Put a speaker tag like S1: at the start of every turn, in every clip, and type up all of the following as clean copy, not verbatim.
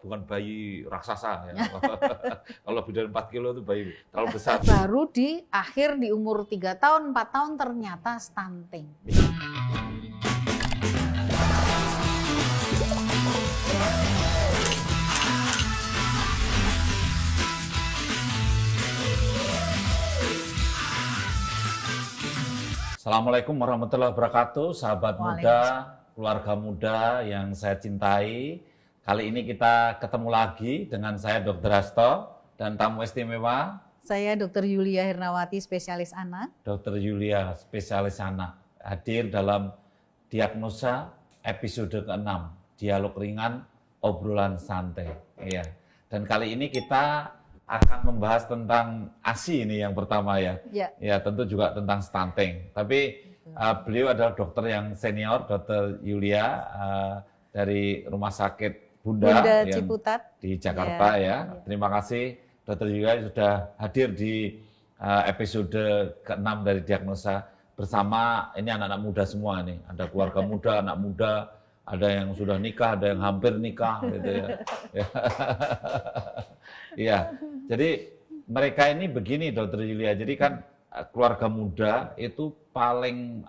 S1: bukan bayi raksasa ya. Kalau lebih dari 4 kilo itu bayi terlalu besar.
S2: Baru di akhir di umur 3 tahun, 4 tahun ternyata stunting.
S1: Assalamualaikum warahmatullahi wabarakatuh, sahabat muda, keluarga muda yang saya cintai. Kali ini kita ketemu lagi dengan saya Dr. Hasto dan tamu istimewa.
S2: Saya Dr. Yulia Hirnawati, spesialis anak.
S1: Dr. Yulia, spesialis anak, hadir dalam diagnosa episode ke-6, dialog ringan, obrolan santai. Iya. Dan kali ini kita akan membahas tentang ASI ini yang pertama ya. Ya, tentu juga tentang stunting. Tapi beliau adalah dokter yang senior, Dr. Yulia dari Rumah Sakit Bunda
S2: Ciputat
S1: di Jakarta ya. Terima kasih Dr. Yulia sudah hadir di episode ke-6 dari diagnosa bersama ini anak-anak muda semua nih. Ada keluarga muda, anak muda, ada yang sudah nikah, ada yang hampir nikah gitu ya. Iya, jadi mereka ini begini Dr. Yulia, jadi kan keluarga muda itu paling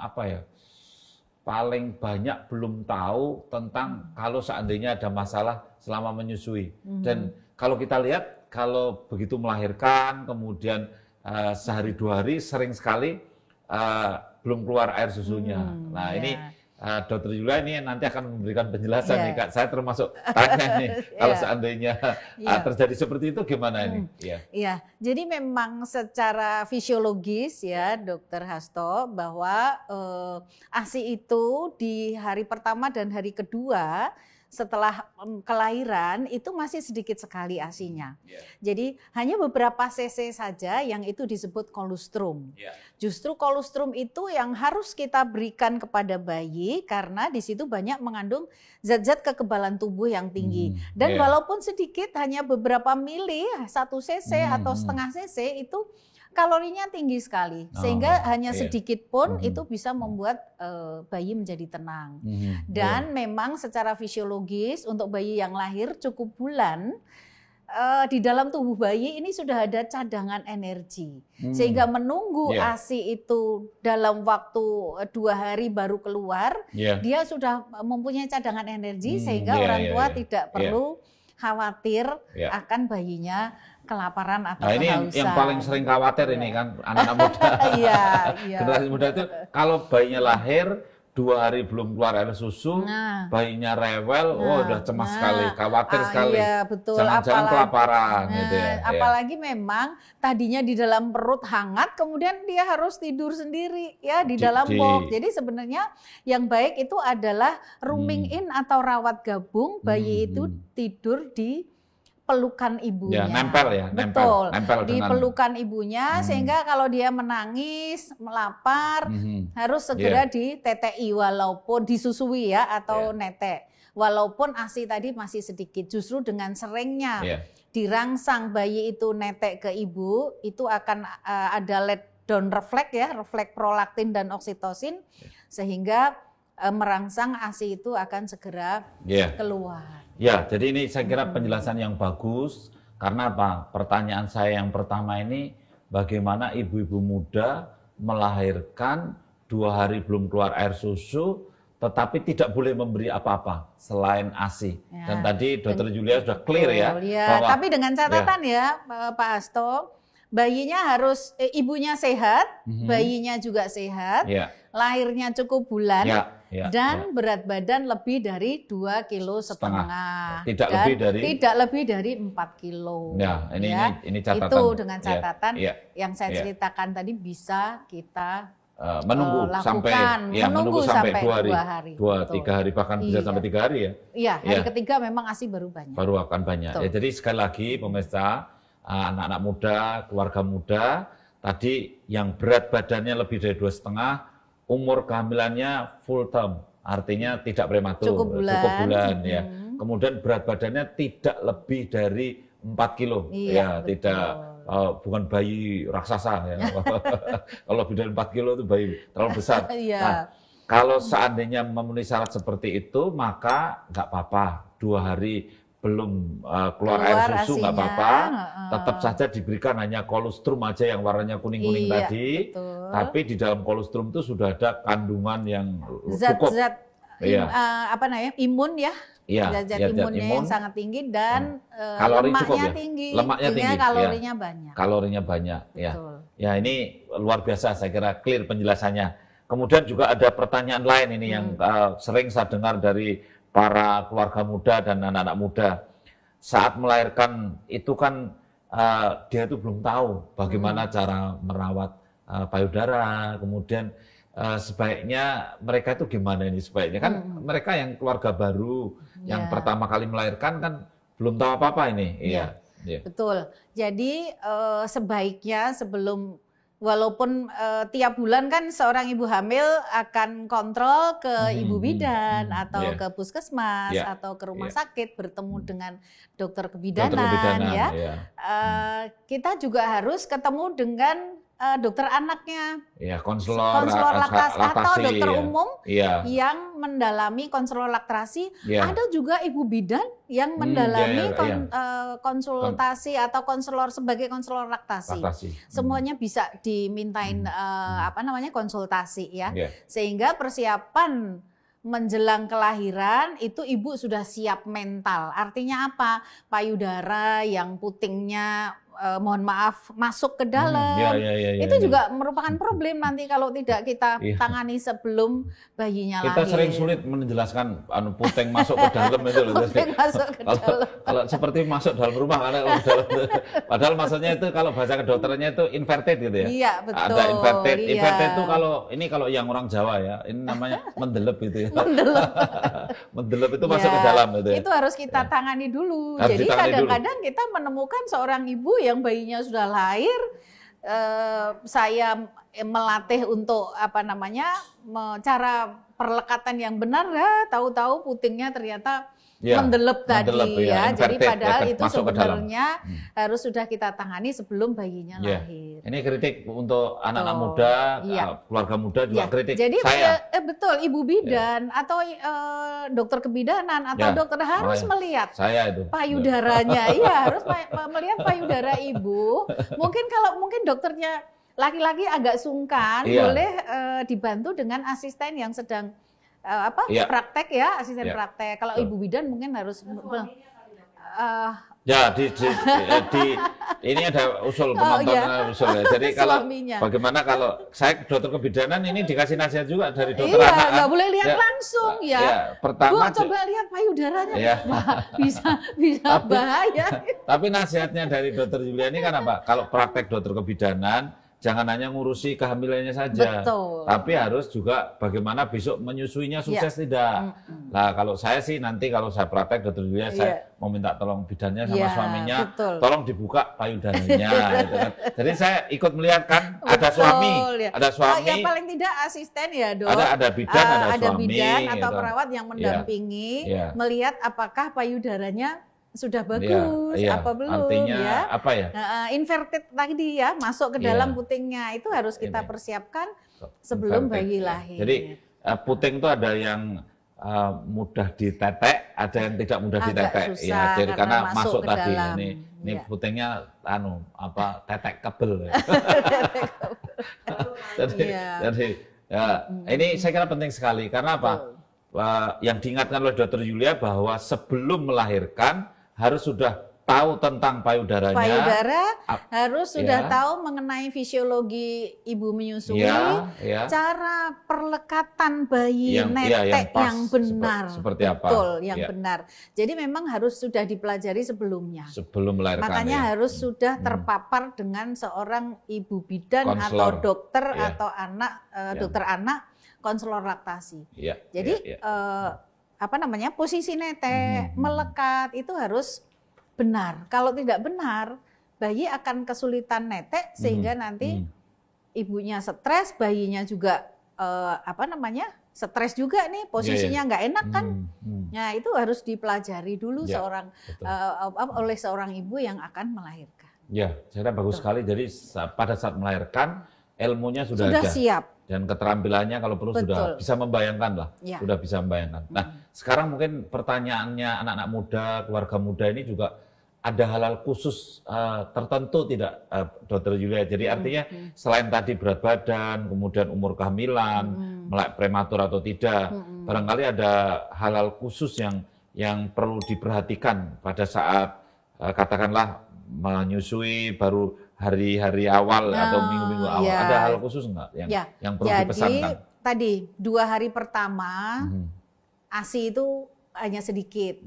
S1: paling banyak belum tahu tentang kalau seandainya ada masalah selama menyusui. Dan kalau kita lihat, kalau begitu melahirkan, kemudian sehari 2 hari sering sekali belum keluar air susunya. Nah ini Dr. Yulia ini nanti akan memberikan penjelasan nih Kak. Saya termasuk tanya nih kalau seandainya terjadi seperti itu gimana ini?
S2: Iya, jadi memang secara fisiologis ya Dr. Hasto bahwa ASI itu di hari pertama dan hari kedua setelah kelahiran itu masih sedikit sekali ASI-nya. Jadi hanya beberapa cc saja yang itu disebut kolostrum. Justru kolostrum itu yang harus kita berikan kepada bayi karena di situ banyak mengandung zat-zat kekebalan tubuh yang tinggi. Dan walaupun sedikit hanya beberapa mili, 1 cc atau setengah cc itu kalorinya tinggi sekali, sehingga hanya sedikit pun itu bisa membuat bayi menjadi tenang. Dan memang secara fisiologis untuk bayi yang lahir cukup bulan, di dalam tubuh bayi ini sudah ada cadangan energi. Sehingga menunggu ASI itu dalam waktu 2 hari baru keluar, dia sudah mempunyai cadangan energi sehingga orang tua tidak perlu khawatir akan bayinya kelaparan atau kehausan.
S1: Ini yang paling sering khawatir ini kan anak-anak muda. Generasi muda itu kalau bayinya lahir 2 hari belum keluar air susu, bayinya rewel, udah cemas sekali, khawatir sekali.
S2: Iya, betul.
S1: Jangan-jangan kelaparan gitu ya.
S2: Apalagi memang tadinya di dalam perut hangat, kemudian dia harus tidur sendiri ya di dalam box. Jadi sebenarnya yang baik itu adalah rooming in atau rawat gabung, bayi itu tidur di pelukan ibunya.
S1: Nempel ya,
S2: betul.
S1: Nempel
S2: di
S1: dengan
S2: pelukan ibunya sehingga kalau dia menangis, melapar, harus segera ditetei walaupun disusui ya atau netek. Walaupun ASI tadi masih sedikit, justru dengan seringnya dirangsang bayi itu netek ke ibu, itu akan ada let down refleks ya, refleks prolaktin dan oksitosin sehingga merangsang ASI itu akan segera keluar.
S1: Ya, jadi ini saya kira penjelasan yang bagus. Karena apa? Pertanyaan saya yang pertama ini, bagaimana ibu-ibu muda melahirkan 2 hari belum keluar air susu, tetapi tidak boleh memberi apa-apa selain ASI. Dan tadi Dr. Yulia sudah clear ya.
S2: Bahwa, tapi dengan catatan Pak Hasto, bayinya harus ibunya sehat, bayinya juga sehat, lahirnya cukup bulan, dan berat badan lebih dari 2,5 kilo. Tidak lebih dari 4 kilo.
S1: Ini catatan.
S2: Itu dengan catatan yang saya ceritakan tadi bisa kita
S1: menunggu
S2: lakukan,
S1: sampai 2 hari. 2-3 hari bahkan bisa sampai 3 hari ya.
S2: Iya, hari ketiga memang ASI baru banyak.
S1: Baru akan banyak. Ya, jadi sekali lagi pemirsa, anak-anak muda, keluarga muda, tadi yang berat badannya lebih dari 2,5, umur kehamilannya full term, artinya tidak prematur,
S2: cukup bulan
S1: ya. Kemudian berat badannya tidak lebih dari 4 kilo, tidak bukan bayi raksasa ya. Kalau lebih dari 4 kilo itu bayi terlalu besar. Nah, kalau seandainya memenuhi syarat seperti itu, maka nggak apa-apa 2 hari belum keluar air susu nggak
S2: ASI-nya,
S1: apa-apa, tetap saja diberikan hanya kolostrum aja yang warnanya kuning-kuning
S2: Iya,
S1: tadi,
S2: betul.
S1: tapi di dalam kolostrum itu sudah ada kandungan yang cukup.
S2: Zat-zat
S1: Iya.
S2: imun ya,
S1: Iya,
S2: zat-zat
S1: ya, zat
S2: imunnya
S1: imun,
S2: yang sangat tinggi dan
S1: kalori
S2: lemaknya
S1: cukup ya,
S2: tinggi,
S1: lemaknya
S2: sehingga
S1: tinggi,
S2: kalorinya banyak.
S1: kalorinya banyak, ya.
S2: Betul.
S1: Ya ini luar biasa, saya kira clear penjelasannya. Kemudian juga ada pertanyaan lain ini yang sering saya dengar dari para keluarga muda dan anak-anak muda. Saat melahirkan itu kan dia itu belum tahu bagaimana cara merawat payudara, kemudian sebaiknya mereka itu gimana ini sebaiknya kan mereka yang keluarga baru yang pertama kali melahirkan kan belum tahu apa-apa ini. Iya.
S2: Betul. Jadi sebaiknya sebelum walaupun tiap bulan kan seorang ibu hamil akan kontrol ke ibu bidan atau ke puskesmas atau ke rumah sakit bertemu dengan dokter kebidanan, ya. Kita juga harus ketemu dengan dokter anaknya,
S1: konselor
S2: laktasi atau dokter umum
S1: ya.
S2: yang mendalami konselor laktasi. Ada juga ibu bidan yang mendalami konsultasi atau konselor sebagai konselor laktasi. Semuanya bisa dimintain konsultasi ya. Sehingga persiapan menjelang kelahiran itu ibu sudah siap mental. Artinya apa? Payudara yang putingnya mohon maaf masuk ke dalam. Itu juga merupakan problem nanti kalau tidak kita tangani sebelum bayinya lahir.
S1: Kita sering sulit menjelaskan puting masuk ke dalam itu loh.
S2: Puting masuk ke dalam.
S1: Kalau seperti masuk dalam rumah padahal maksudnya itu kalau bahasa kedokterannya itu inverted gitu ya.
S2: Iya, betul.
S1: Ada inverted. Inverted itu kalau yang orang Jawa ya, ini namanya mendelep gitu ya. Mendelep itu masuk ke dalam gitu ya.
S2: Itu harus kita tangani dulu. Jadi kadang-kadang kita menemukan seorang ibu yang bayinya sudah lahir, saya melatih untuk cara perlekatan yang benar ya, tahu-tahu putingnya ternyata mendelep tadi ya. Jadi padahal itu sebenarnya harus sudah kita tangani sebelum bayinya lahir.
S1: Ini kritik untuk anak-anak muda, keluarga muda juga kritik.
S2: Jadi
S1: saya.
S2: Betul, ibu bidan atau dokter kebidanan atau dokter harus melihat payudaranya. Iya, harus melihat payudara ibu. Mungkin dokternya laki-laki agak sungkan, boleh dibantu dengan asisten yang sedang praktek ya, asisten praktek. Kalau ibu bidan mungkin harus
S1: ini ada usul penonton usul ya. Jadi bagaimana kalau saya dokter kebidanan ini dikasih nasihat juga dari dokter anak.
S2: Iya, nggak boleh lihat langsung ya.
S1: Pertama
S2: coba lihat payudaranya. Bisa bahaya.
S1: Tapi nasihatnya dari dokter Yulia ini kan apa? Kalau praktek dokter kebidanan jangan hanya ngurusi kehamilannya saja, tapi harus juga bagaimana besok menyusuinya sukses tidak. Nah kalau saya sih nanti kalau saya praktek dokter Yulia, saya mau minta tolong bidannya sama suaminya, tolong dibuka payudaranya. Gitu kan. Jadi saya ikut melihat kan, ada suami.
S2: Yang paling tidak asisten ya dok.
S1: Ada bidan, ada suami.
S2: Bidan atau perawat yang mendampingi, melihat apakah payudaranya sudah bagus, apa belum?
S1: Artinya apa ya?
S2: Inverted tadi ya, masuk ke dalam putingnya itu harus kita persiapkan sebelum bayi lahir.
S1: Jadi puting itu ada yang mudah ditetek, ada yang tidak mudah ditetek.
S2: Susah,
S1: jadi karena masuk
S2: ke
S1: tadi
S2: dalam.
S1: Ini putingnya tetek kebel. Jadi ini saya kira penting sekali karena apa? Yang diingatkan oleh Dr. Yulia bahwa sebelum melahirkan harus sudah tahu tentang payudaranya.
S2: Payudara harus sudah tahu mengenai fisiologi ibu menyusui, cara perlekatan bayi netek yang benar.
S1: Seperti apa?
S2: Betul, yang benar. Jadi memang harus sudah dipelajari sebelumnya.
S1: Sebelum melahirkan.
S2: Makanya harus sudah terpapar dengan seorang ibu bidan atau dokter atau dokter anak, konselor laktasi. Jadi posisi netek, melekat itu harus benar. Kalau tidak benar, bayi akan kesulitan netek sehingga nanti ibunya stres, bayinya juga stres juga nih, posisinya nggak enak kan. Nah, itu harus dipelajari dulu oleh seorang ibu yang akan melahirkan.
S1: Ya, saya kira bagus sekali. Jadi pada saat melahirkan ilmunya sudah ada.
S2: Siap.
S1: dan keterampilannya kalau perlu sudah bisa membayangkan lah, sudah bisa membayangkan. Nah, sekarang mungkin pertanyaannya anak-anak muda, keluarga muda ini juga ada hal-hal khusus tertentu tidak, Dokter Yulia? Jadi artinya selain tadi berat badan, kemudian umur kehamilan, melek prematur atau tidak, barangkali ada hal-hal khusus yang perlu diperhatikan pada saat katakanlah menyusui baru hari-hari awal atau minggu-minggu awal. Ada hal khusus nggak yang perlu dipesankan?
S2: Jadi tadi 2 hari pertama ASI itu hanya sedikit,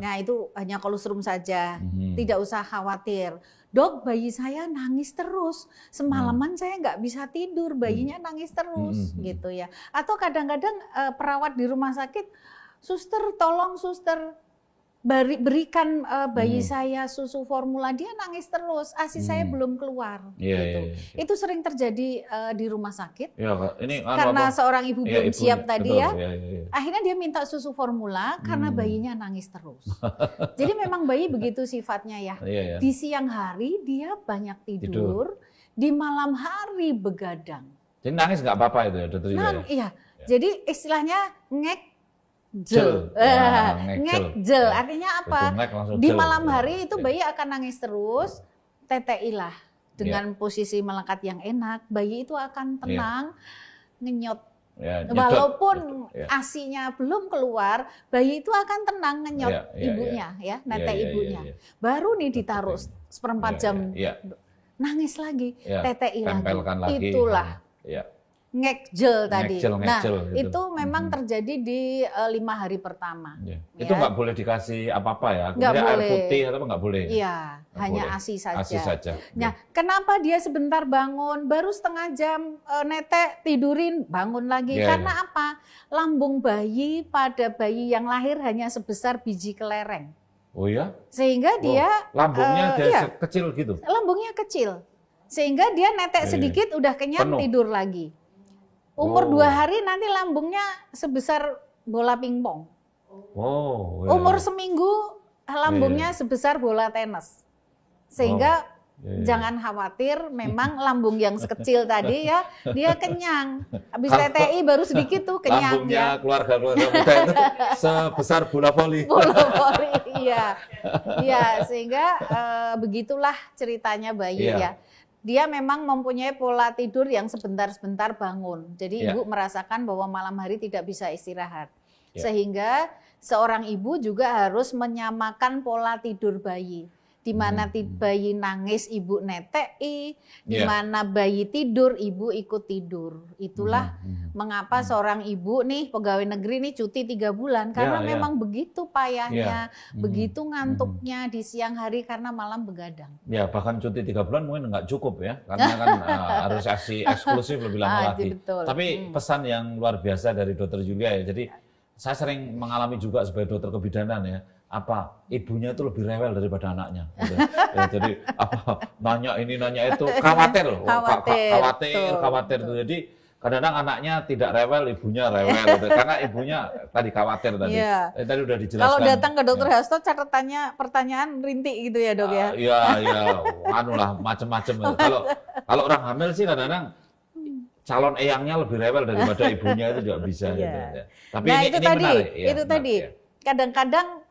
S2: Nah itu hanya kolostrum saja, tidak usah khawatir. Dok, bayi saya nangis terus, semalaman saya nggak bisa tidur, bayinya nangis terus, gitu ya. Atau kadang-kadang perawat di rumah sakit, suster tolong suster berikan bayi saya susu formula, dia nangis terus, ASI saya belum keluar. Gitu. Itu sering terjadi di rumah sakit.
S1: Ini
S2: karena seorang ibu belum siap tadi akhirnya dia minta susu formula karena bayinya nangis terus. Jadi memang bayi begitu sifatnya ya. Di siang hari dia banyak tidur, di malam hari begadang.
S1: Jadi nangis nggak apa-apa itu ya, Dokter Yulia?
S2: Iya. Jadi istilahnya ngekjel. Ngekjel artinya apa? Di malam hari itu bayi akan nangis terus, teteilah dengan posisi melengkat yang enak, bayi itu akan tenang, ngenyot. Walaupun ASI-nya belum keluar, bayi itu akan tenang ngenyot ibunya, nete ibunya. Baru nih ditaruh seperempat jam, nangis lagi, tetei lagi. Itulah. Ngekjel tadi. Nah, gitu. Itu memang terjadi di 5 hari pertama.
S1: Itu nggak boleh dikasih apa-apa ya? Nggak boleh. Air putih atau nggak boleh?
S2: Iya, hanya ASI saja.
S1: ASI saja.
S2: Nah, kenapa dia sebentar bangun, baru setengah jam netek tidurin, bangun lagi? Karena apa? Lambung bayi pada bayi yang lahir hanya sebesar biji kelereng.
S1: Oh ya?
S2: Sehingga dia
S1: lambungnya kecil gitu.
S2: Lambungnya kecil. Sehingga dia netek sedikit udah kenyang, tidur lagi. Umur 2 hari nanti lambungnya sebesar bola pingpong. Umur seminggu lambungnya sebesar bola tenis. Sehingga jangan khawatir, memang lambung yang sekecil tadi ya, dia kenyang. Habis TTI baru sedikit tuh kenyang.
S1: Lambungnya keluarga-keluarga muda itu sebesar bola voli.
S2: Bola voli, iya. Sehingga begitulah ceritanya bayi ya. Dia memang mempunyai pola tidur yang sebentar-sebentar bangun. Jadi ibu merasakan bahwa malam hari tidak bisa istirahat. Sehingga seorang ibu juga harus menyamakan pola tidur bayi. Di mana bayi nangis, ibu netei, di mana bayi tidur, ibu ikut tidur. Itulah mengapa seorang ibu nih, pegawai negeri nih cuti 3 bulan. Karena memang begitu payahnya, begitu ngantuknya di siang hari karena malam begadang.
S1: Ya, bahkan cuti 3 bulan mungkin nggak cukup ya. Karena kan harus ASI eksklusif lebih lama lagi.
S2: Betul.
S1: Tapi pesan yang luar biasa dari Dokter Yulia ya. Jadi saya sering mengalami juga sebagai dokter kebidanan ya. Ibunya itu lebih rewel daripada anaknya. Gitu. Jadi nanya ini nanya itu, khawatir loh. Khawatir tuh. Jadi kadang-kadang anaknya tidak rewel, ibunya rewel. Gitu. Karena ibunya tadi khawatir tadi. Tadi udah dijelaskan.
S2: Kalau datang ke Dokter Hasto catatannya pertanyaan rintik gitu ya dok ya?
S1: Iya, macem-macem. Kalau orang hamil sih kadang-kadang calon eyangnya lebih rewel daripada ibunya itu juga bisa. Gitu. Tapi
S2: nah,
S1: ini menarik.
S2: Itu tadi. Kadang-kadang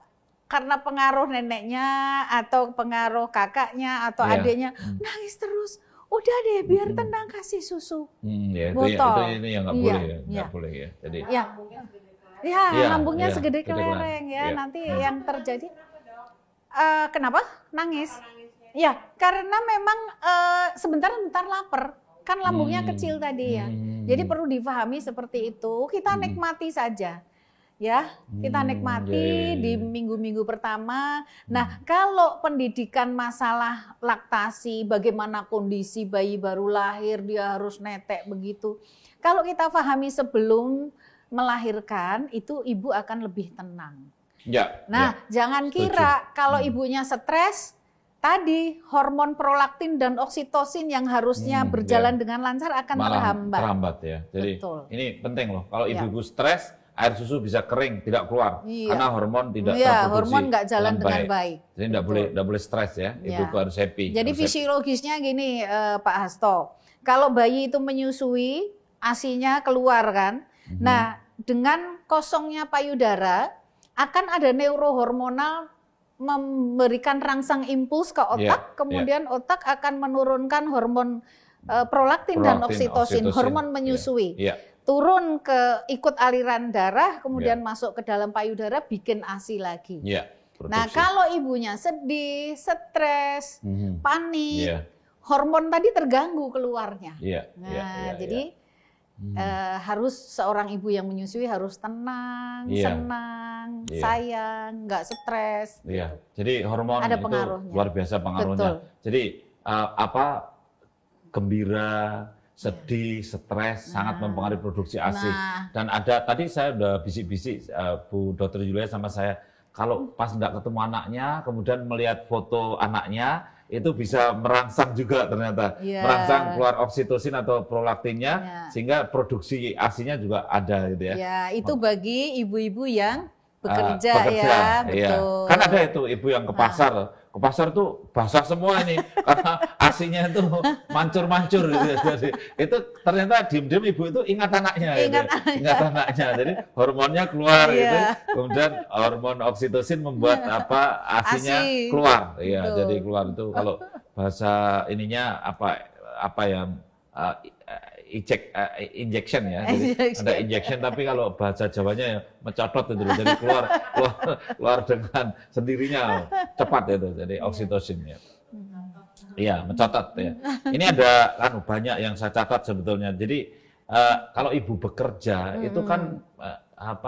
S2: karena pengaruh neneknya atau pengaruh kakaknya atau adiknya nangis terus, udah deh biar tenang kasih susu botol.
S1: Itu yang nggak boleh ya, nggak boleh ya. Jadi
S2: lambungnya segede kelereng ya. Nanti yang terjadi kenapa nangis? Ya karena memang sebentar-bentar lapar. Kan lambungnya kecil tadi ya. Jadi perlu difahami seperti itu. Kita nikmati saja. Ya, kita nikmati di minggu-minggu pertama. Nah, kalau pendidikan masalah laktasi, bagaimana kondisi bayi baru lahir, dia harus netek begitu. Kalau kita pahami sebelum melahirkan, itu ibu akan lebih tenang. Jangan kira kalau ibunya stres, tadi hormon prolaktin dan oksitosin yang harusnya berjalan dengan lancar akan
S1: terhambat ya. Jadi ini penting loh. Kalau ibu stres, air susu bisa kering, tidak keluar karena hormon tidak terproduksi.
S2: Hormon nggak jalan dengan baik.
S1: Jadi nggak boleh stres ya. Ibu harus happy.
S2: Jadi fisiologisnya gini Pak Hasto, kalau bayi itu menyusui ASI-nya keluar kan. Nah, dengan kosongnya payudara akan ada neurohormonal memberikan rangsang impuls ke otak, kemudian otak akan menurunkan hormon prolaktin dan oksitosin, hormon menyusui. Turun ke ikut aliran darah, kemudian masuk ke dalam payudara, bikin ASI lagi. Nah, kalau ibunya sedih, stres, panik, hormon tadi terganggu keluarnya. Jadi harus seorang ibu yang menyusui harus tenang, senang, sayang, nggak stres.
S1: Jadi hormon
S2: ada
S1: itu
S2: pengaruhnya.
S1: luar biasa pengaruhnya. Jadi gembira, sedih, stres sangat mempengaruhi produksi ASI. Dan ada tadi saya udah bisik-bisik Bu Dr. Yulia sama saya, kalau pas nggak ketemu anaknya, kemudian melihat foto anaknya, itu bisa merangsang juga ternyata, merangsang keluar oksitosin atau prolaktinnya, sehingga produksi ASI-nya juga ada gitu ya.
S2: Ya, itu bagi ibu-ibu yang bekerja ya, betul.
S1: Kan ada itu ibu yang ke pasar tuh basah semua ini karena ASI-nya itu mancur-mancur gitu. Jadi itu ternyata diem-diem ibu itu ingat anaknya, ingat anaknya. Jadi hormonnya keluar gitu, kemudian hormon oksitosin membuat ASI-nya keluar. Jadi keluar itu kalau bahasa ininya apa yang injection ya, jadi ada injection, tapi kalau bahasa Jawanya ya mencotot itu, jadi keluar dengan sendirinya cepat itu, jadi oksitosin ya. Iya, mencatat ya. Ini ada banyak yang saya catat sebetulnya. Jadi kalau ibu bekerja itu kan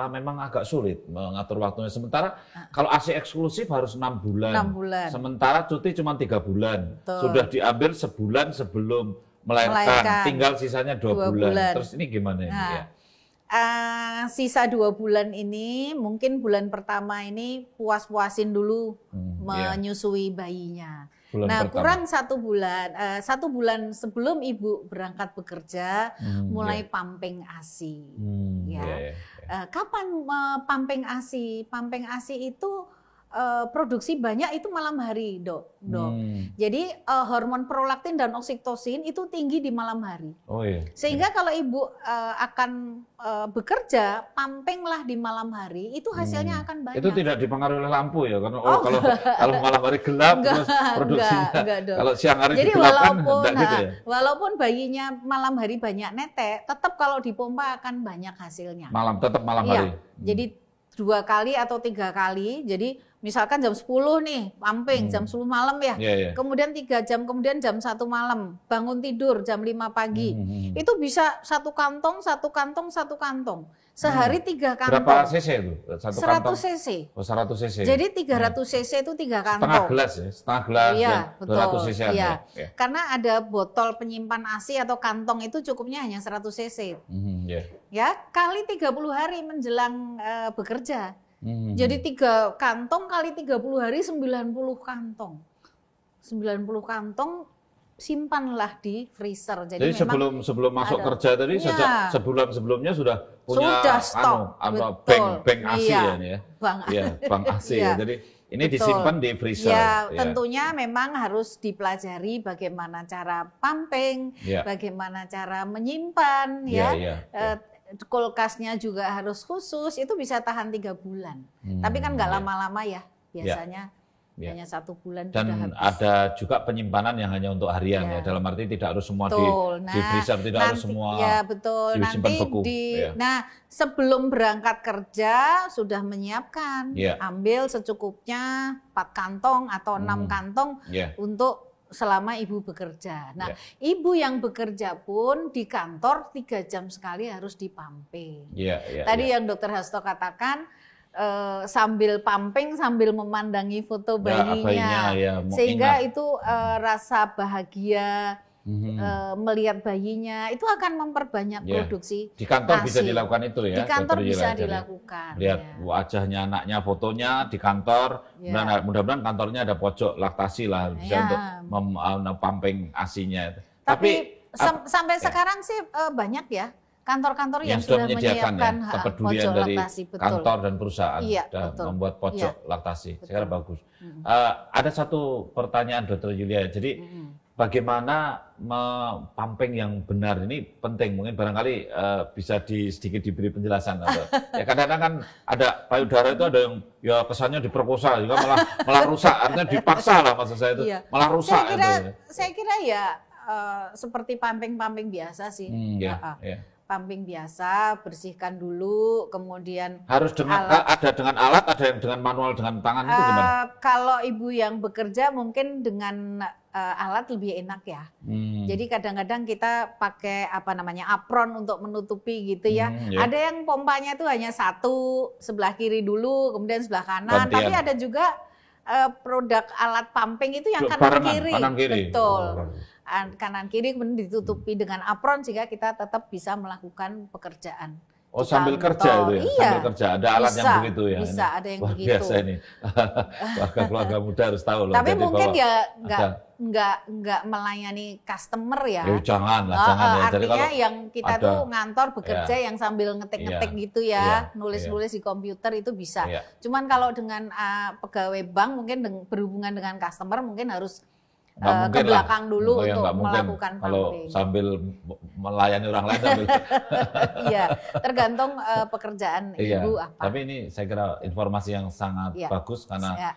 S1: memang agak sulit mengatur waktunya. Sementara kalau ASI eksklusif harus 6 bulan. Sementara cuti cuma 3 bulan. Sudah diambil sebulan sebelum melahirkan, tinggal sisanya 2 bulan. Terus ini gimana ini?
S2: Sisa 2 bulan ini mungkin bulan pertama ini puas-puasin dulu menyusui bayinya. Kurang 1 bulan, 1 bulan sebelum ibu berangkat bekerja mulai pumping ASI. Kapan pumping ASI? Pumping ASI itu produksi banyak itu malam hari, dok. Jadi hormon prolaktin dan oksitosin itu tinggi di malam hari. Sehingga kalau ibu akan bekerja, pumpinglah di malam hari, itu hasilnya akan banyak.
S1: Itu tidak dipengaruhi oleh lampu ya, karena kalau malam hari gelap terus produksinya. Kalau siang hari digelapkan enggak gitu ya.
S2: Walaupun bayinya malam hari banyak netek, tetap kalau dipompa akan banyak hasilnya.
S1: Tetap malam hari.
S2: Jadi 2 kali atau 3 kali. Jadi misalkan jam 10 nih, pumping jam 10 malam ya. Kemudian 3 jam, kemudian jam 1 malam, bangun tidur jam 5 pagi. Itu bisa 1 kantong, 1 kantong, 1 kantong. Sehari 3 kantong.
S1: Berapa cc itu? 1 kantong?
S2: 100 cc.
S1: 100 cc.
S2: Jadi 300 cc itu 3 kantong.
S1: Setengah gelas ya? Setengah gelas dan 200 cc.
S2: Karena ada botol penyimpan ASI atau kantong itu cukupnya hanya 100 cc. Ya, kali 30 hari menjelang bekerja. Jadi 3 kantong kali 30 hari 90 kantong. 90 kantong simpanlah di freezer. Jadi
S1: sebelum masuk kerja tadi sejak sebulan sebelumnya sudah punya
S2: stok.
S1: bank ASI ya. Bank ASI ya. Jadi ini disimpan di freezer.
S2: Tentunya memang harus dipelajari bagaimana cara pumping, bagaimana cara menyimpan kulkasnya juga harus khusus, itu bisa tahan 3 bulan. Tapi kan nggak lama-lama ya, biasanya hanya 1 bulan.
S1: Dan
S2: sudah habis.
S1: Ada juga penyimpanan yang hanya untuk harian ya, dalam arti tidak harus semua di freezer, tidak harus semua disimpan beku. Nah, sebelum berangkat kerja sudah menyiapkan, ambil secukupnya 4 kantong atau 6 kantong untuk selama ibu bekerja. Nah, ibu yang bekerja pun di kantor 3 jam sekali harus dipumping. Tadi yang Dokter Hasto katakan sambil pumping sambil memandangi foto bayinya, sehingga itu rasa bahagia melihat bayinya itu akan memperbanyak produksi. Di kantor bisa dilakukan itu ya.
S2: Di kantor bisa dilakukan.
S1: Lihat wajahnya anaknya, fotonya di kantor. Mudah-mudahan kantornya ada pojok laktasi lah, bisa untuk pumping ASI-nya.
S2: Tapi sampai sekarang sih banyak ya kantor-kantor yang sudah menyiapkan
S1: kepedulian dari kantor dan perusahaan membuat pojok laktasi. Saya kira bagus. Ada satu pertanyaan Dr. Yulia. Jadi bagaimana pumping yang benar ini penting. Mungkin barangkali bisa sedikit diberi penjelasan. Atau, ya kadang-kadang kan ada payudara itu ada yang ya kesannya diperkosa juga malah rusak. Artinya dipaksa lah maksud saya itu malah rusak.
S2: Saya kira ya seperti pumping biasa sih. Pumping biasa, bersihkan dulu, kemudian
S1: harus dengan ada dengan alat, ada yang dengan manual dengan tangan itu gimana?
S2: Kalau ibu yang bekerja mungkin dengan alat lebih enak ya. Jadi kadang-kadang kita pakai apron untuk menutupi gitu ya. Ada yang pompanya itu hanya satu, sebelah kiri dulu, kemudian sebelah kanan. Tapi ada juga produk alat pumping itu yang kanan kiri. Betul. Kanan kiri kemudian ditutupi dengan apron sehingga kita tetap bisa melakukan pekerjaan.
S1: Oh, sambil kerja itu ya?
S2: Iya,
S1: sambil kerja, ada alat yang begitu ya?
S2: Bisa, ada yang begitu.
S1: Biasa ini, keluarga muda harus tahu loh.
S2: Tapi jadi mungkin ya nggak melayani customer ya.
S1: Jangan lah, jangan ya.
S2: Artinya jadi yang kita tuh ngantor bekerja yang sambil ngetik-ngetik gitu ya, nulis-nulis di komputer itu bisa. Cuman kalau dengan pegawai bank mungkin berhubungan dengan customer mungkin harus ke belakang dulu untuk melakukan pumping.
S1: Kalau sambil melayani orang lain sambil
S2: iya, tergantung pekerjaan ibu apa.
S1: Tapi ini saya kira informasi yang sangat bagus karena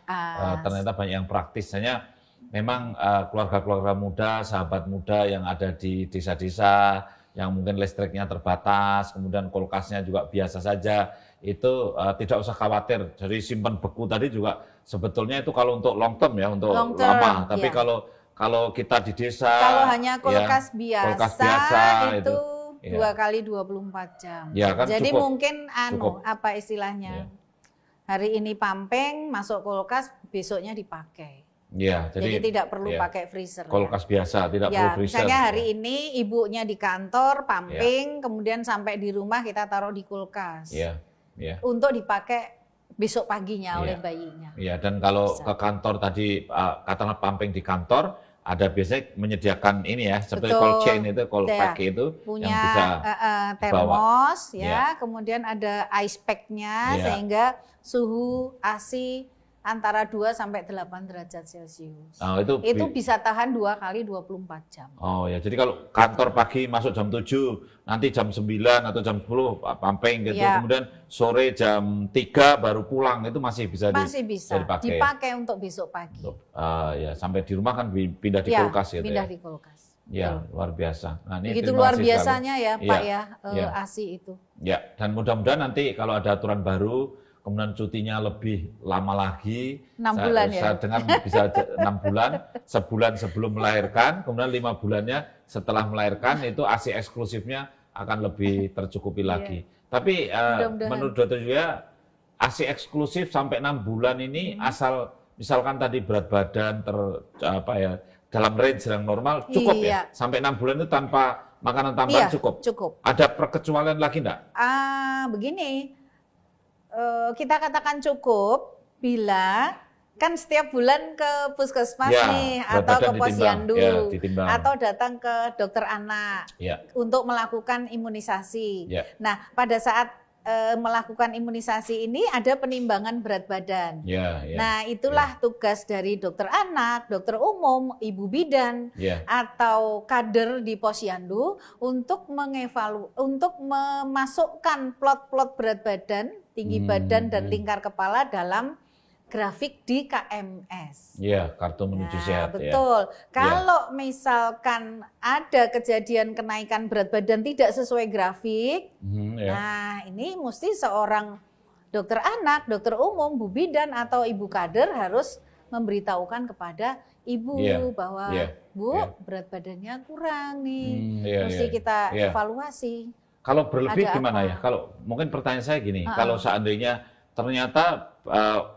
S1: ternyata banyak yang praktis. Hanya memang keluarga-keluarga muda, sahabat muda yang ada di desa-desa yang mungkin listriknya terbatas, kemudian kulkasnya juga biasa saja, itu tidak usah khawatir. Jadi simpan beku tadi juga sebetulnya itu kalau untuk long term ya, untuk lama. Tapi kalau kita di desa,
S2: kalau hanya kulkas biasa itu 2 kali 24 jam.
S1: Ya, kan
S2: jadi
S1: cukup,
S2: mungkin apa istilahnya? Hari ini pumping, masuk kulkas, besoknya dipakai.
S1: Ya, jadi
S2: tidak perlu pakai freezer.
S1: Kulkas biasa, tidak perlu freezer.
S2: Misalnya hari ini ibunya di kantor, pumping, kemudian sampai di rumah kita taruh di kulkas. Untuk dipakai besok paginya oleh bayinya.
S1: Iya, dan kalau ke kantor tadi, katakanlah pumping di kantor, ada biasanya menyediakan ini ya, seperti cold chain itu, cold pack itu,
S2: punya
S1: yang bisa
S2: termos, kemudian ada ice pack-nya, sehingga suhu ASI antara 2 sampai 8 derajat Celcius.
S1: Oh,
S2: itu bisa tahan 2 kali 24 jam.
S1: Oh ya, jadi kalau kantor pagi masuk jam 7, nanti jam 9 atau jam 10 pumping gitu, kemudian sore jam 3 baru pulang, itu masih bisa
S2: dipakai untuk besok pagi.
S1: Ya, sampai di rumah kan pindah di kulkas gitu
S2: pindah di kulkas.
S1: Ya, luar biasa. Nah, ini
S2: begitu luar biasanya ya Pak ASI itu.
S1: Ya, dan mudah-mudahan nanti kalau ada aturan baru, kemudian cutinya lebih lama lagi,
S2: 6 bulan
S1: saya dengar bisa 6 bulan, sebulan sebelum melahirkan, kemudian 5 bulannya setelah melahirkan, itu ASI eksklusifnya akan lebih tercukupi lagi. Tapi menurut Dr. Julia, ASI eksklusif sampai 6 bulan ini asal misalkan tadi berat badan dalam range yang normal cukup ya? Sampai 6 bulan itu tanpa makanan tambahan cukup? Ada perkecualian lagi enggak?
S2: Begini, kita katakan cukup bila kan setiap bulan ke puskesmas nih atau ke posyandu atau datang ke dokter anak untuk melakukan imunisasi. Nah, pada saat melakukan imunisasi ini ada penimbangan berat badan. Nah, itulah tugas dari dokter anak, dokter umum, ibu bidan atau kader di posyandu untuk memasukkan plot-plot berat badan, tinggi badan dan lingkar kepala dalam grafik di KMS.
S1: Iya, kartu menuju sehat.
S2: Betul. Kalau misalkan ada kejadian kenaikan berat badan tidak sesuai grafik, nah ini mesti seorang dokter anak, dokter umum, bu bidan atau ibu kader harus memberitahukan kepada ibu bahwa Bu, berat badannya kurang nih, mesti kita evaluasi.
S1: Kalau berlebih gimana ya? Kalau mungkin pertanyaan saya gini, kalau seandainya ternyata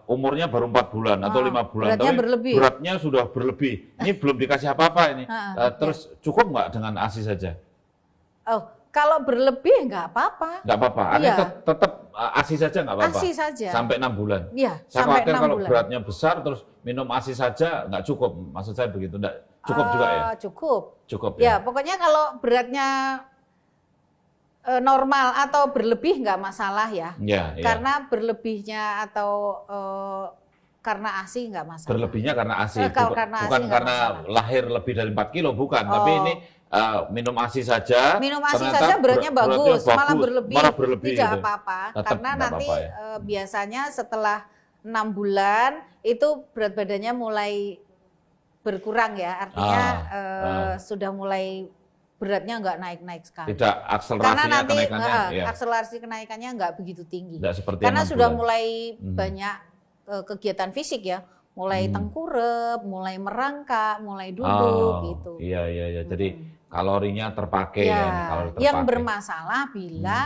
S1: umurnya baru 4 bulan atau 5 bulan, beratnya sudah berlebih. Ini belum dikasih apa-apa ini. Terus cukup nggak dengan ASI saja?
S2: Oh, kalau berlebih nggak apa-apa.
S1: Nggak apa-apa. Artinya tetap ASI saja nggak apa-apa.
S2: ASI saja.
S1: Sampai 6 bulan.
S2: Iya.
S1: Saya khawatir kalau beratnya besar terus minum ASI saja nggak cukup. Maksud saya begitu. Nggak cukup juga ya?
S2: Cukup.
S1: Cukup
S2: ya. Pokoknya kalau beratnya normal atau berlebih nggak masalah ya. Karena berlebihnya atau karena ASI nggak masalah.
S1: Berlebihnya karena ASI,
S2: karena
S1: bukan
S2: ASI
S1: karena
S2: masalah.
S1: lahir lebih dari 4 kilo, bukan. Tapi ini minum ASI saja.
S2: Minum ASI saja beratnya bagus, malah berlebih, tidak
S1: gitu.
S2: apa-apa.
S1: Tetap
S2: Karena nanti
S1: apa-apa ya.
S2: Biasanya setelah 6 bulan itu berat badannya mulai berkurang ya, artinya sudah mulai beratnya nggak naik-naik sekali.
S1: Tidak, akselerasinya kenaikannya.
S2: Akselerasi kenaikannya nggak begitu tinggi.
S1: Karena
S2: sudah mulai banyak kegiatan fisik ya, mulai tengkurap, mulai merangkak, mulai duduk gitu.
S1: Iya. Jadi kalorinya terpakai
S2: ya.
S1: Kalori terpakai.
S2: Yang bermasalah bila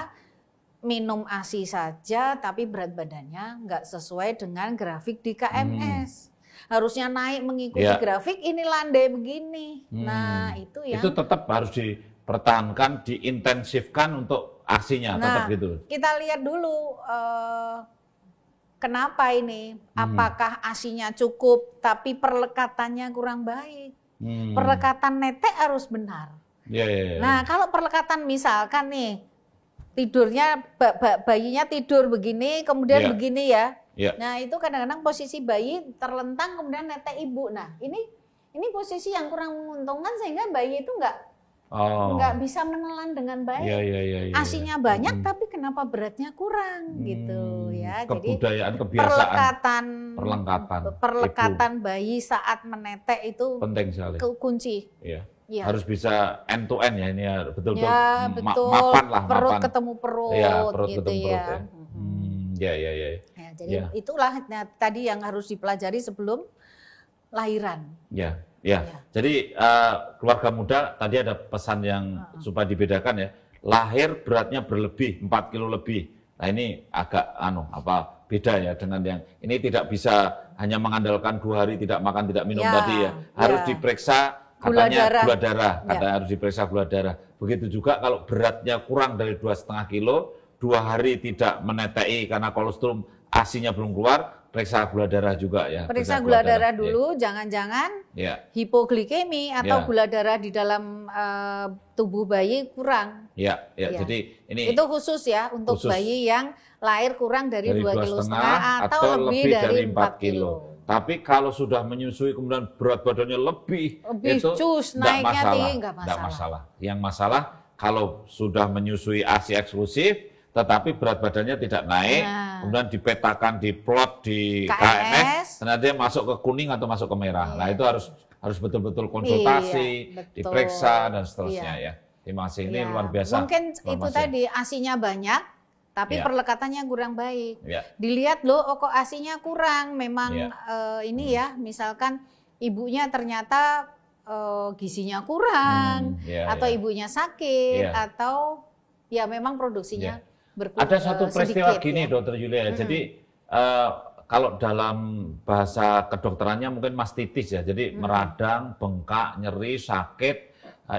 S2: minum ASI saja tapi berat badannya nggak sesuai dengan grafik di KMS. Harusnya naik mengikuti grafik, ini landai begini. Nah, itu
S1: tetap harus dipertahankan, diintensifkan untuk ASI-nya, tetap gitu.
S2: Kita lihat dulu kenapa ini? Apakah ASI-nya cukup tapi perlekatannya kurang baik? Perlekatan netek harus benar. Nah, kalau perlekatan misalkan nih tidurnya bayinya tidur begini, kemudian begini ya. Nah, itu kadang-kadang posisi bayi terlentang kemudian netek ibu. Nah, ini posisi yang kurang menguntungkan sehingga bayi itu nggak bisa menelan dengan baik. ASI-nya banyak tapi kenapa beratnya kurang gitu ya.
S1: Kebudayaan, kebiasaan.
S2: Perlekatan bayi saat menetek itu
S1: penting sekali.
S2: Kunci.
S1: Ya. Harus bisa end to end ya, ini ya betul-betul
S2: betul.
S1: mapan lah.
S2: Perut ketemu perut,
S1: perut
S2: gitu
S1: ketemu
S2: ya.
S1: Perut, ya.
S2: Jadi itulah tadi yang harus dipelajari sebelum lahiran.
S1: Ya. Jadi keluarga muda tadi ada pesan yang supaya dibedakan ya. Lahir beratnya berlebih 4 kilo lebih. Nah ini agak beda ya dengan yang ini tidak bisa hanya mengandalkan 2 hari tidak makan tidak minum tadi ya. Harus diperiksa katanya gula darah. Katanya harus diperiksa gula darah. Begitu juga kalau beratnya kurang dari 2,5 kilo, 2 hari tidak menetei karena kolesterol ASI-nya belum keluar, periksa gula darah juga ya.
S2: Periksa gula darah dulu, jangan-jangan hipoglikemi atau gula darah di dalam tubuh bayi kurang.
S1: Jadi ini
S2: itu khusus ya untuk bayi yang lahir kurang dari 2,5 kilo atau lebih dari 4 kilo.
S1: Tapi kalau sudah menyusui kemudian berat badannya lebih itu
S2: naiknya
S1: enggak masalah. Yang masalah kalau sudah menyusui ASI eksklusif tetapi berat badannya tidak naik, kemudian dipetakan, diplot di KMS, ternyata dia masuk ke kuning atau masuk ke merah. Nah itu harus betul-betul konsultasi, diperiksa dan seterusnya ya. Terima kasih, ini luar biasa.
S2: Mungkin itu tadi ASI-nya banyak, tapi perlekatannya kurang baik. Dilihat loh, kok ASI-nya kurang, memang ini ya, misalkan ibunya ternyata gizinya kurang, atau ibunya sakit, atau ya memang produksinya berkurang.
S1: Ada satu peristiwa gini, Dokter Yulia. Jadi kalau dalam bahasa kedokterannya mungkin mastitis ya. Jadi meradang, bengkak, nyeri, sakit,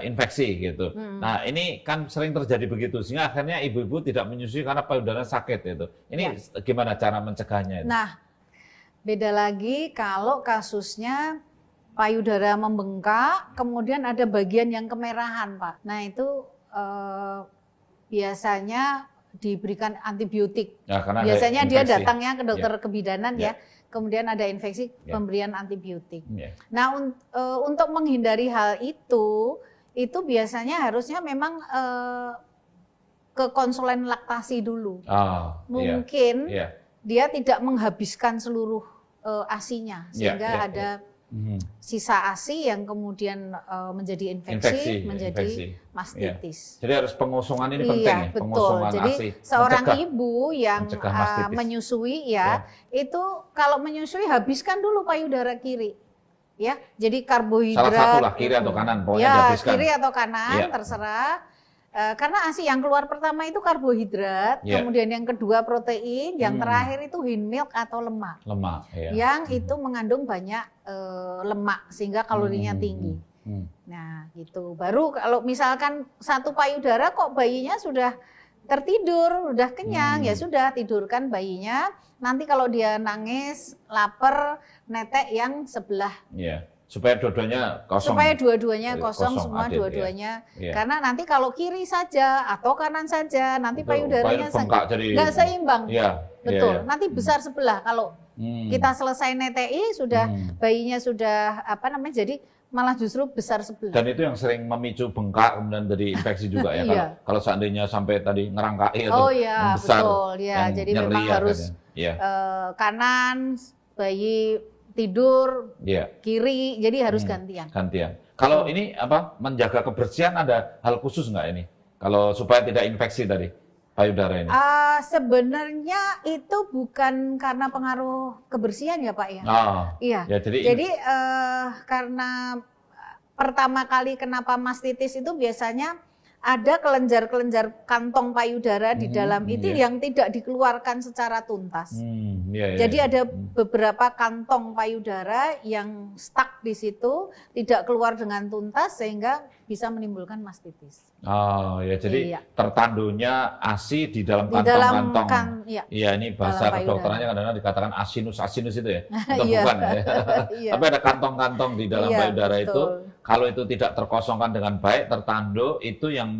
S1: infeksi gitu. Nah ini kan sering terjadi begitu. Sehingga akhirnya ibu-ibu tidak menyusui karena payudara sakit gitu. Ini gimana cara mencegahnya?
S2: Nah beda lagi kalau kasusnya payudara membengkak, kemudian ada bagian yang kemerahan, Pak. Nah itu biasanya diberikan antibiotik. Biasanya dia datangnya ke dokter kebidanan ya. Kemudian ada infeksi, pemberian antibiotik. Nah untuk menghindari hal itu biasanya harusnya memang ke konsulen laktasi dulu. Mungkin dia tidak menghabiskan seluruh ASI-nya sehingga ada sisa ASI yang kemudian menjadi infeksi, menjadi mastitis.
S1: Jadi harus pengosongan ini penting ya,
S2: betul.
S1: pengosongan
S2: Jadi
S1: ASI.
S2: Seorang ibu yang menyusui itu kalau menyusui habiskan dulu payudara kiri. Ya, jadi karbohidrat.
S1: Salah satu lah, kiri atau kanan, pokoknya dihabiskan.
S2: Kiri atau kanan, terserah. Karena ASI yang keluar pertama itu karbohidrat, kemudian yang kedua protein, yang terakhir itu whey milk atau lemak. Yang itu mengandung banyak lemak sehingga kalorinya tinggi. Nah, gitu. Baru kalau misalkan satu payudara kok bayinya sudah tertidur, udah kenyang, ya sudah tidurkan bayinya. Nanti kalau dia nangis, lapar, netek yang sebelah
S1: supaya dua-duanya kosong.
S2: Supaya dua-duanya kosong semua,
S1: adil,
S2: dua-duanya.
S1: ya.
S2: Karena nanti kalau kiri saja atau kanan saja, nanti payudaranya nggak seimbang.
S1: Ya,
S2: betul. Nanti besar sebelah. Kalau kita selesai NTI sudah bayinya sudah jadi malah justru besar sebelah.
S1: Dan itu yang sering memicu bengkak kemudian jadi infeksi juga ya. Kalau seandainya sampai tadi ngerangkai atau membesar,
S2: betul. Ya, jadi memang harus kanan bayi tidur, kiri, jadi harus gantian.
S1: Kalau ini menjaga kebersihan ada hal khusus nggak ini? Kalau supaya tidak infeksi tadi payudara ini?
S2: Sebenarnya itu bukan karena pengaruh kebersihan ya Pak ya. Iya.
S1: Ya,
S2: jadi karena pertama kali kenapa mastitis itu biasanya ada kelenjar-kelenjar kantong payudara di dalam itu yang tidak dikeluarkan secara tuntas. Jadi ada beberapa kantong payudara yang stuck di situ, tidak keluar dengan tuntas sehingga bisa menimbulkan mastitis.
S1: Jadi tertandunya ASI di dalam kantong-kantong. Iya, ini bahasa kedokterannya kadang-kadang dikatakan asinus itu ya. Atau bukan ya. Tapi ada kantong-kantong di dalam payudara itu. Kalau itu tidak terkosongkan dengan baik, tertandu, itu yang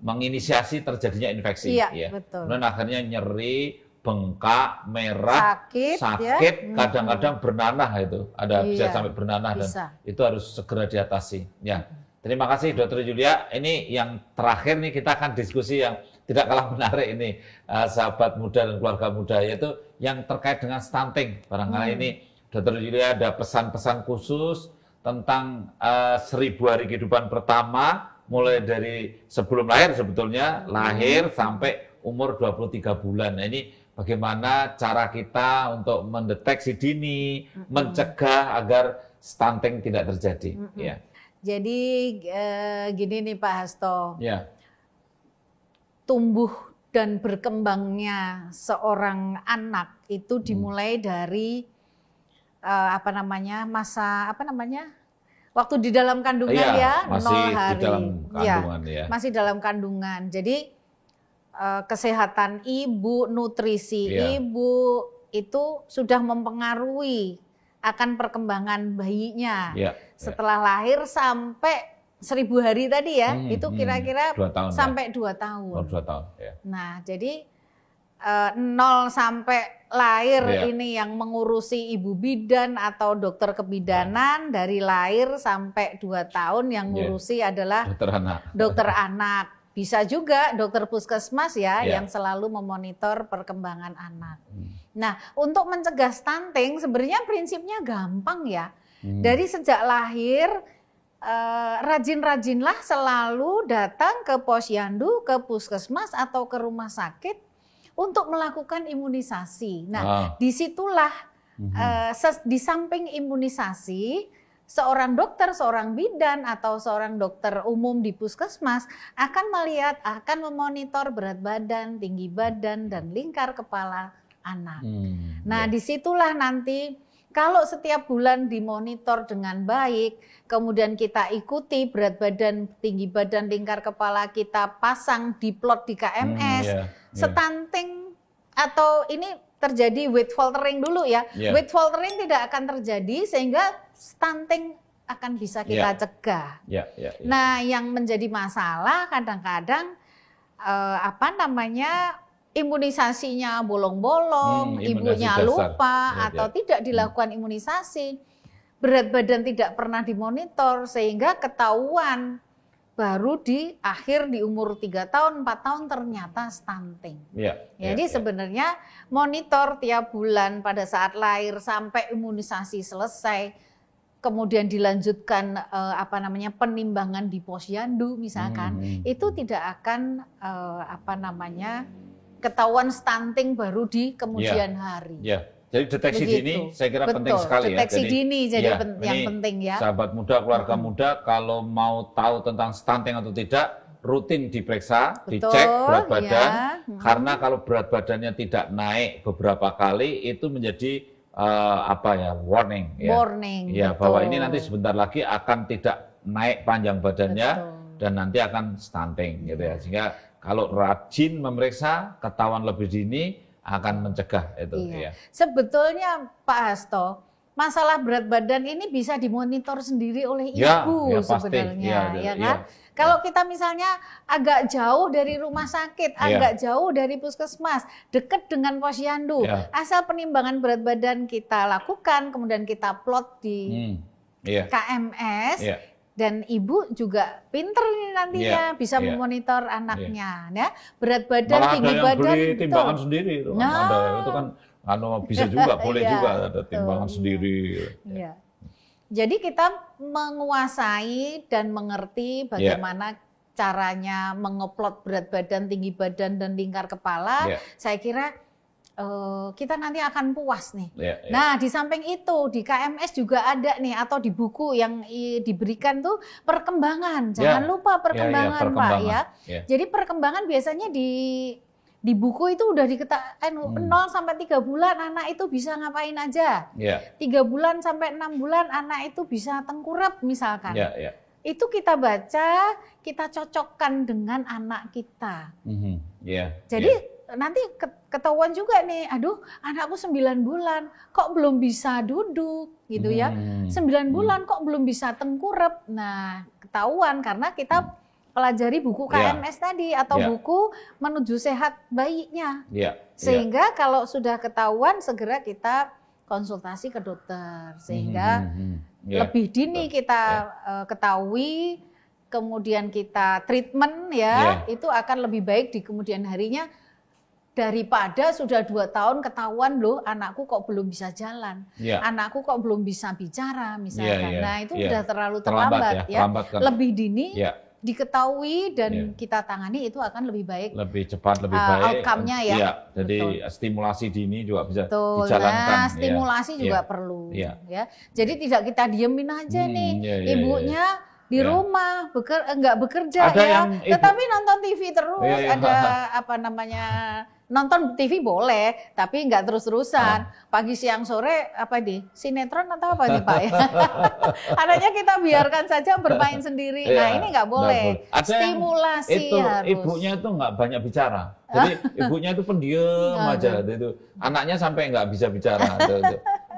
S1: menginisiasi terjadinya infeksi.
S2: Betul.
S1: Kemudian akhirnya nyeri, bengkak, merah, sakit, kadang-kadang bernanah itu. Bisa sampai bernanah dan itu harus segera diatasi. Ya. Terima kasih Dr. Julia. Ini yang terakhir nih kita akan diskusi yang tidak kalah menarik ini, sahabat muda dan keluarga muda, yaitu yang terkait dengan stunting. Barangkali ini Dr. Julia ada pesan-pesan khusus tentang 1000 hari kehidupan pertama, mulai dari sebelum lahir sebetulnya, lahir sampai umur 23 bulan. Nah, ini bagaimana cara kita untuk mendeteksi dini, mencegah agar stunting tidak terjadi. Ya.
S2: Jadi gini nih Pak Hasto, tumbuh dan berkembangnya seorang anak itu dimulai dari waktu di dalam kandungan
S1: masih
S2: 0 hari.
S1: Di dalam kandungan,
S2: masih dalam kandungan. Jadi kesehatan ibu, nutrisi ibu itu sudah mempengaruhi akan perkembangan bayinya. Setelah lahir sampai 1000 hari tadi ya, itu kira-kira
S1: 2 tahun
S2: sampai 2 tahun.
S1: 2 tahun.
S2: Nah, jadi 0 sampai lahir ini yang mengurusi ibu bidan atau dokter kebidanan, dari lahir sampai 2 tahun yang ngurusi adalah dokter anak. Bisa juga dokter puskesmas yang selalu memonitor perkembangan anak. Nah, untuk mencegah stunting sebenarnya prinsipnya gampang ya. Dari sejak lahir rajin-rajinlah selalu datang ke posyandu, ke puskesmas atau ke rumah sakit untuk melakukan imunisasi. Nah, disitulah di samping imunisasi, seorang dokter, seorang bidan atau seorang dokter umum di puskesmas akan melihat, akan memonitor berat badan, tinggi badan, dan lingkar kepala anak. Nah, disitulah nanti kalau setiap bulan dimonitor dengan baik, kemudian kita ikuti berat badan, tinggi badan, lingkar kepala kita pasang di plot di KMS, stunting atau ini terjadi weight faltering dulu ya. Weight faltering tidak akan terjadi sehingga stunting akan bisa kita cegah. Nah, yang menjadi masalah kadang-kadang imunisasinya bolong-bolong, ibunya lupa atau tidak dilakukan imunisasi. Berat badan tidak pernah dimonitor sehingga ketahuan baru di akhir di umur 3 tahun, 4 tahun ternyata stunting. Jadi sebenarnya monitor tiap bulan pada saat lahir sampai imunisasi selesai, kemudian dilanjutkan penimbangan di posyandu misalkan, itu tidak akan ketahuan stunting baru di kemudian hari.
S1: Jadi deteksi dini saya kira penting sekali ya.
S2: Deteksi dini jadi yang penting ya.
S1: Sahabat muda, keluarga muda, kalau mau tahu tentang stunting atau tidak, rutin diperiksa, dicek berat badan. Karena kalau berat badannya tidak naik beberapa kali, itu menjadi warning. Bahwa ini nanti sebentar lagi akan tidak naik panjang badannya dan nanti akan stunting gitu ya. Sehingga kalau rajin memeriksa, ketahuan lebih dini akan mencegah itu.
S2: Sebetulnya Pak Hasto, masalah berat badan ini bisa dimonitor sendiri oleh
S1: Ya,
S2: ibu
S1: ya pasti.
S2: sebenarnya, ya kan?
S1: Ya.
S2: Kalau kita misalnya agak jauh dari rumah sakit, agak jauh dari puskesmas, dekat dengan posyandu, asal penimbangan berat badan kita lakukan, kemudian kita plot di KMS, dan ibu juga pinter nih nantinya bisa memonitor anaknya, ya berat badan,
S1: malah
S2: tinggi
S1: ada yang
S2: badan,
S1: beli timbangan sendiri, itu kan ada, itu kan bisa juga, boleh juga ada timbangan sendiri.
S2: Ya. Jadi kita menguasai dan mengerti bagaimana caranya mengeplot berat badan, tinggi badan, dan lingkar kepala. Saya kira kita nanti akan puas nih. Nah, di samping itu di KMS juga ada nih, atau di buku yang diberikan tuh perkembangan. Jangan lupa perkembangan, Pak ya. Jadi perkembangan biasanya di buku itu udah 0 sampai 3 bulan anak itu bisa ngapain aja. 3 bulan sampai 6 bulan anak itu bisa tengkurap misalkan. Itu kita baca, kita cocokkan dengan anak kita. Jadi nanti ketahuan juga nih, aduh anakku 9 bulan kok belum bisa duduk gitu ya. 9 bulan kok belum bisa tengkurap. Nah, ketahuan karena kita pelajari buku KMS tadi atau buku menuju sehat bayinya. Sehingga kalau sudah ketahuan segera kita konsultasi ke dokter sehingga lebih dini kita ketahui, kemudian kita treatment itu akan lebih baik di kemudian harinya daripada sudah 2 tahun ketahuan loh anakku kok belum bisa jalan, anakku kok belum bisa bicara misalkan. Nah itu udah terlalu terlambat ya. Lebih dini diketahui dan kita tangani itu akan lebih baik,
S1: lebih cepat, lebih baik
S2: outcome-nya ya.
S1: Jadi stimulasi dini juga bisa dijalankan.
S2: Nah, stimulasi juga perlu ya. Jadi tidak kita diemin aja nih ibunya di rumah nggak bekerja tetapi nonton TV terus, ada apa namanya, nonton TV boleh, tapi nggak terus-terusan. Pagi, siang, sore, sinetron atau apa nih Pak ya? Adanya kita biarkan saja bermain sendiri. Nah ini nggak boleh. Stimulasi harus.
S1: Ibunya itu nggak banyak bicara. Jadi ibunya itu pendiam aja. Itu anaknya sampai nggak bisa bicara.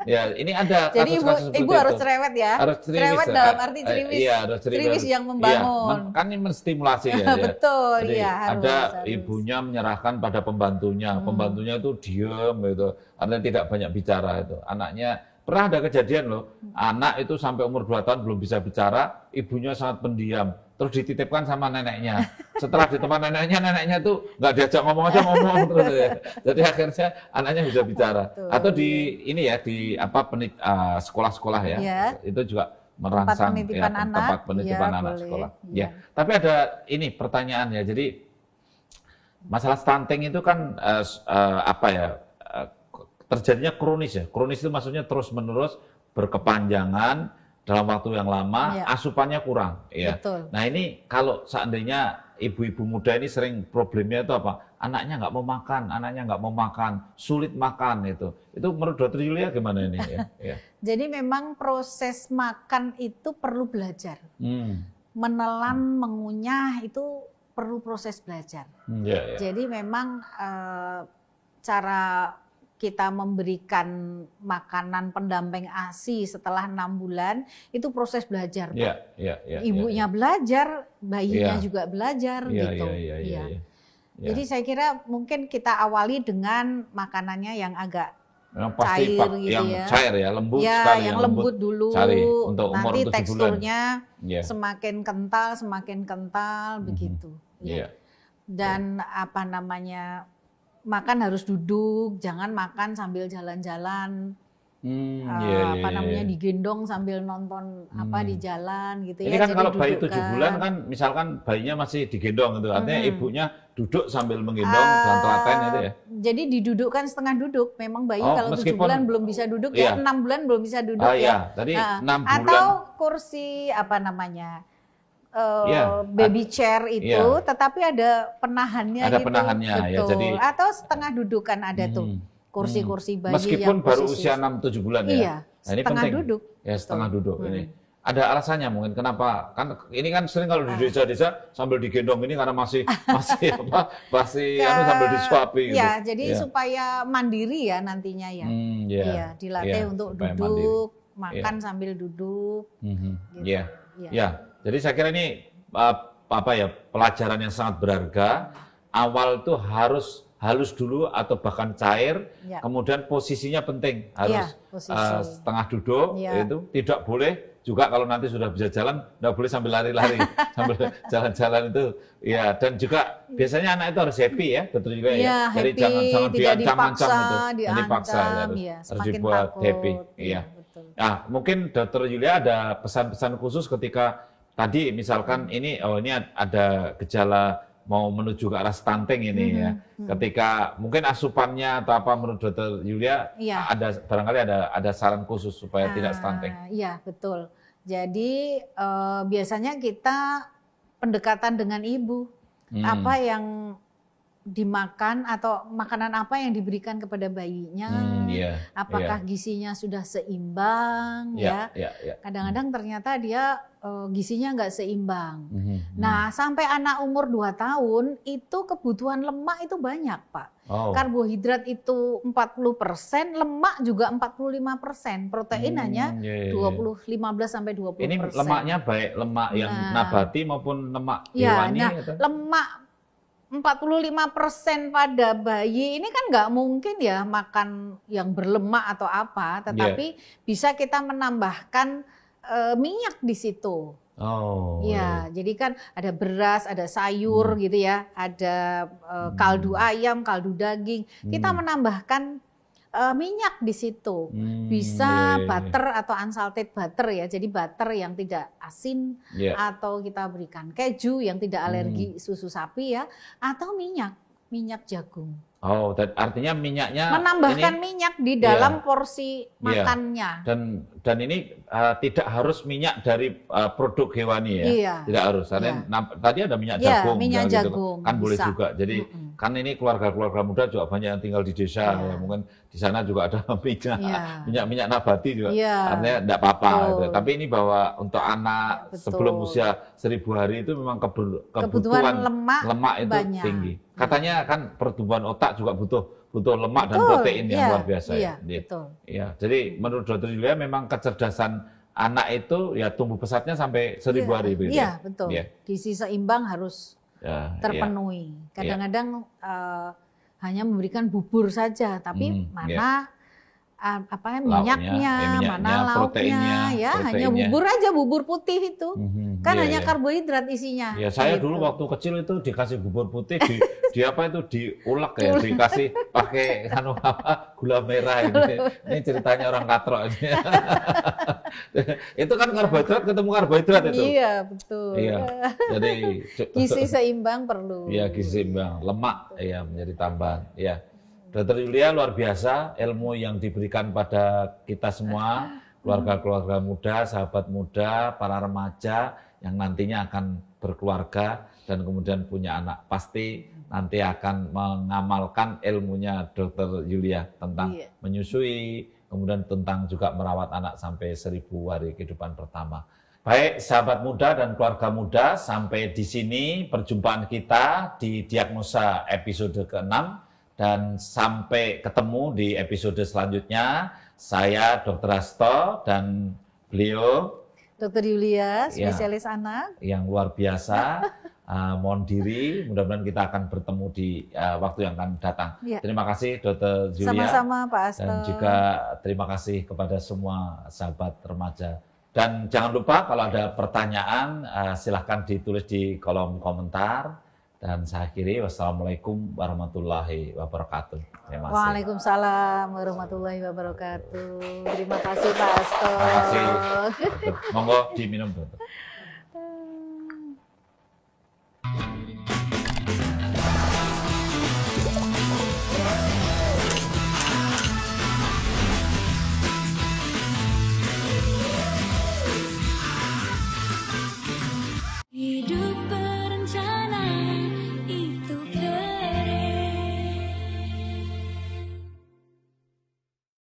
S1: Ya, ini ada kasus-kasus
S2: Jadi ibu harus cerewet ya.
S1: Harus
S2: cerewet dalam arti ceriwis.
S1: Harus
S2: ceriwis yang membangun.
S1: Kan ini menstimulasi ya.
S2: Betul,
S1: jadi
S2: harus.
S1: Ada ibunya menyerahkan pada pembantunya. Pembantunya itu diam gitu. Artinya tidak banyak bicara itu. Anaknya pernah ada kejadian loh. Anak itu sampai umur 2 tahun belum bisa bicara, ibunya sangat pendiam. Terus dititipkan sama neneknya. Setelah ditemani neneknya tuh nggak diajak ngomong aja ngomong terus ya. Jadi akhirnya anaknya bisa bicara. Atau di ini ya di sekolah-sekolah ya. Itu juga merangsang tempat penitipan anak sekolah. Tapi ada ini pertanyaan ya. Jadi masalah stunting itu kan terjadinya kronis ya. Kronis itu maksudnya terus-menerus berkepanjangan dalam waktu yang lama, asupannya kurang.
S2: Betul.
S1: Nah ini kalau seandainya ibu-ibu muda ini sering problemnya itu apa? Anaknya nggak mau makan, sulit makan itu. Itu menurut Dokter Yulia gimana ini?
S2: Jadi memang proses makan itu perlu belajar. Menelan, mengunyah itu perlu proses belajar. Jadi memang cara kita memberikan makanan pendamping ASI setelah 6 bulan itu proses belajar, Pak. Ibunya belajar, bayinya juga belajar gitu. Jadi saya kira mungkin kita awali dengan makanannya yang agak
S1: pasti
S2: cair gitu
S1: yang cair ya, lembut sekali,
S2: yang lembut dulu.
S1: Cari untuk umur
S2: nanti
S1: 7
S2: teksturnya
S1: bulan.
S2: semakin kental begitu. Dan apa namanya, makan harus duduk, jangan makan sambil jalan-jalan. Digendong sambil nonton di jalan gitu.
S1: Ini kan kalau bayi 7 bulan kan misalkan bayinya masih digendong gitu, artinya ibunya duduk sambil menggendong dengan telaten itu ya.
S2: Jadi didudukkan setengah duduk. Memang bayi kalau 7 bulan belum bisa duduk 6 bulan belum bisa duduk
S1: Tadi 6 bulan.
S2: Atau kursi baby chair itu, tetapi ada penahannya
S1: gitu. Penahannya
S2: ya. Jadi atau setengah dudukan ada tuh. Kursi-kursi bayi
S1: meskipun
S2: yang
S1: baru usia 6-7 bulan ya.
S2: Iya,
S1: Nah, ini
S2: setengah
S1: penting.
S2: duduk.
S1: Ya, setengah duduk ini. ada alasannya mungkin kenapa? Kan ini kan sering kalau di desa-desa sambil digendong ini karena masih sambil disuapi gitu.
S2: Ya, jadi supaya mandiri ya nantinya ya. Iya, dilatih untuk duduk, makan sambil duduk.
S1: Gitu. Ya. Jadi saya kira ini pelajaran yang sangat berharga. Awal tuh harus halus dulu atau bahkan cair, kemudian posisinya penting, harus setengah duduk, itu tidak boleh juga kalau nanti sudah bisa jalan, tidak boleh sambil lari-lari, sambil jalan-jalan itu, ya. Dan juga biasanya anak itu harus happy ya, betul juga ya. Jadi jangan diancam-ancam itu, dipaksa, harus dibuat happy, iya. Nah, mungkin Dr. Yulia ada pesan-pesan khusus ketika tadi misalkan ini ada gejala mau menuju ke arah stunting ini ya. Ketika mungkin asupannya atau apa menurut Dr. Yulia barangkali ada saran khusus supaya tidak stunting.
S2: Iya, betul. Jadi biasanya kita pendekatan dengan ibu. Apa yang dimakan atau makanan apa yang diberikan kepada bayinya, apakah gizinya sudah seimbang ya. Kadang-kadang ternyata dia gizinya nggak seimbang. Nah, sampai anak umur 2 tahun itu kebutuhan lemak itu banyak, Pak. Karbohidrat itu 40%, lemak juga 45%, protein hanya 15-20%.
S1: Ini lemaknya baik lemak yang nabati maupun lemak hewani.
S2: Lemak 45% pada bayi ini kan nggak mungkin ya makan yang berlemak atau apa, tetapi bisa kita menambahkan minyak di situ. Jadi kan ada beras, ada sayur gitu ya, ada kaldu ayam, kaldu daging. Kita menambahkan minyak di situ, bisa butter atau unsalted butter ya, jadi butter yang tidak asin, atau kita berikan keju yang tidak alergi susu sapi ya, atau minyak jagung.
S1: Artinya minyaknya
S2: menambahkan minyak di dalam porsi makannya.
S1: Dan ini tidak harus minyak dari produk hewani ya, tidak harus. Tadi ada minyak jagung,
S2: minyak jagung
S1: gitu. Kan boleh juga. Jadi kan ini keluarga-keluarga muda juga banyak yang tinggal di desa, ya. Mungkin di sana juga ada minyak nabati juga, artinya tidak apa-apa. Gitu. Tapi ini bahwa untuk anak sebelum usia 1000 hari itu memang kebutuhan lemak itu banyak. Tinggi. Katanya kan pertumbuhan otak juga butuh lemak dan protein yang luar biasa. Jadi menurut Dr. Yulia memang kecerdasan anak itu ya tumbuh pesatnya sampai 1000 hari begitu.
S2: Iya, betul. Gizi seimbang harus terpenuhi. Kadang-kadang hanya memberikan bubur saja, tapi mana minyaknya, mana lauknya, hanya bubur aja, bubur putih itu, hanya karbohidrat isinya.
S1: Ya saya dulu waktu kecil itu dikasih bubur putih diulek ya, dikasih pakai gula merah ini. Ini ceritanya orang katrok ini. Itu kan karbohidrat ketemu karbohidrat itu.
S2: Iya betul.
S1: Jadi
S2: gizi seimbang perlu.
S1: Gizi seimbang, lemak menjadi tambahan. Dr. Yulia luar biasa ilmu yang diberikan pada kita semua, keluarga-keluarga muda, sahabat muda, para remaja yang nantinya akan berkeluarga dan kemudian punya anak. Pasti nanti akan mengamalkan ilmunya Dr. Yulia tentang menyusui, kemudian tentang juga merawat anak sampai 1000 hari kehidupan pertama. Baik sahabat muda dan keluarga muda, sampai di sini perjumpaan kita di Diagnosa episode ke-6. Dan sampai ketemu di episode selanjutnya, saya Dr. Hasto dan beliau
S2: Dr. Yulia, spesialis anak.
S1: Yang luar biasa, mohon diri, mudah-mudahan kita akan bertemu di waktu yang akan datang. Terima kasih Dr. Yulia.
S2: Sama-sama Pak Hasto.
S1: Dan juga terima kasih kepada semua sahabat remaja. Dan jangan lupa kalau ada pertanyaan, silahkan ditulis di kolom komentar. Dan saya akhiri, wassalamualaikum warahmatullahi wabarakatuh. Terima kasih.
S2: Waalaikumsalam warahmatullahi wabarakatuh. Terima kasih Pak Hasto.
S1: Terima kasih. Monggo diminum, Dokter.